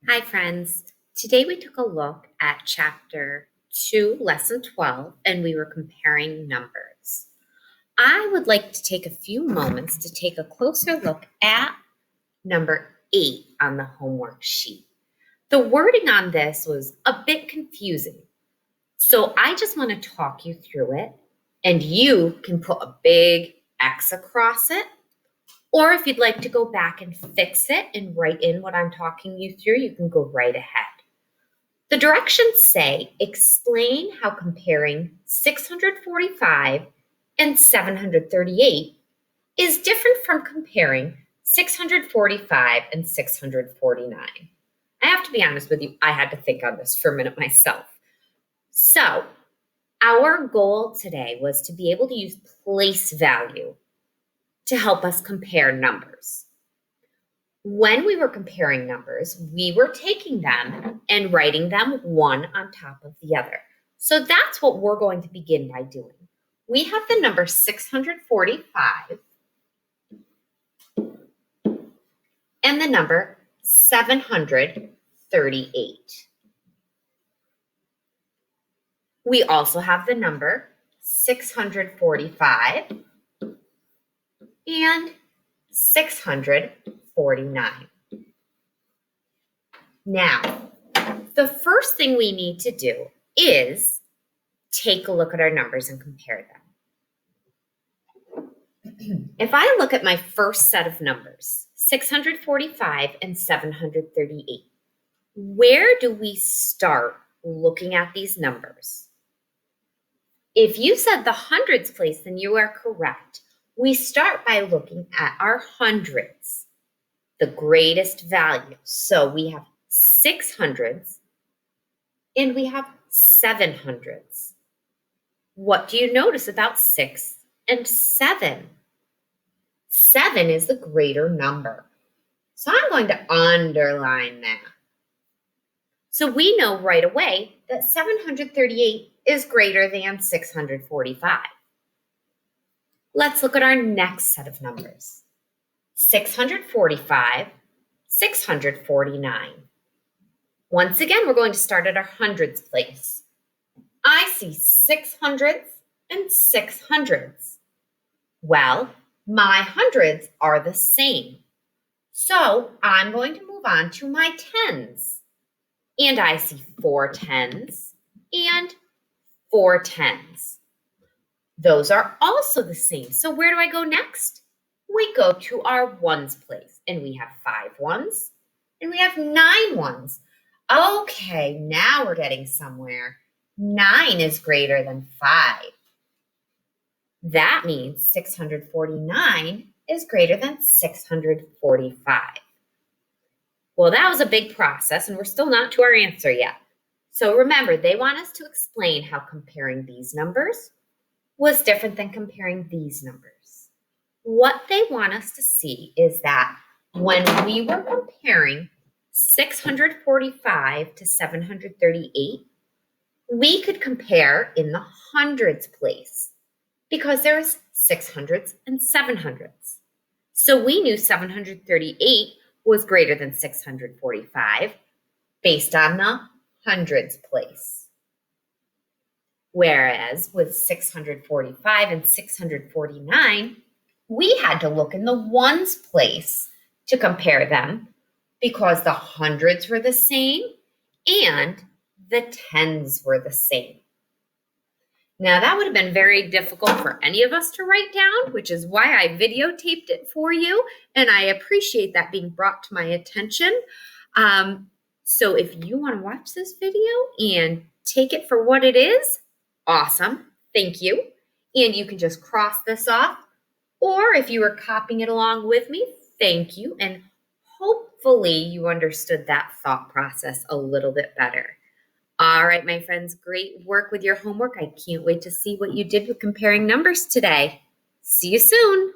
Hi, friends. Today we took a look at Chapter 2, Lesson 12, and we were comparing numbers. I would like to take a few moments to take a closer look at number 8 on the homework sheet. The wording on this was a bit confusing, so I just want to talk you through it, and you can put a big X across it. Or if you'd like to go back and fix it and write in what I'm talking you through, you can go right ahead. The directions say, explain how comparing 645 and 738 is different from comparing 645 and 649. I have to be honest with you, I had to think on this for a minute myself. So, our goal today was to be able to use place value to help us compare numbers. When we were comparing numbers, we were taking them and writing them one on top of the other. So that's what we're going to begin by doing. We have the number 645 and the number 738. We also have the number 645 and 649. Now, the first thing we need to do is take a look at our numbers and compare them. If I look at my first set of numbers, 645 and 738, where do we start looking at these numbers? If you said the hundreds place, then you are correct. We start by looking at our hundreds, the greatest value. So we have 600s and we have 700s. What do you notice about 6 and 7? 7 is the greater number. So I'm going to underline that. So we know right away that 738 is greater than 645. Let's look at our next set of numbers. 645, 649. Once again, we're going to start at our hundreds place. I see 600s and 600s. Well, my hundreds are the same. So I'm going to move on to my tens. And I see 4 tens and 4 tens. Those are also the same. So where do I go next? We go to our ones place. And we have 5 ones and we have 9 ones. Okay, now we're getting somewhere. 9 is greater than 5. That means 649 is greater than 645. Well, that was a big process, and we're still not to our answer yet. So remember, they want us to explain how comparing these numbers was different than comparing these numbers. What they want us to see is that when we were comparing 645 to 738, we could compare in the hundreds place because there was 600s and 700s. So we knew 738 was greater than 645 based on the hundreds place. Whereas with 645 and 649, we had to look in the ones place to compare them because the hundreds were the same and the tens were the same. Now, that would have been very difficult for any of us to write down, which is why I videotaped it for you, and I appreciate that being brought to my attention. So if you want to watch this video and take it for what it is, awesome, thank you. And you can just cross this off, or if you were copying it along with me, thank you, and hopefully you understood that thought process a little bit better. All right, my friends, great work with your homework. I can't wait to see what you did with comparing numbers today. See you soon.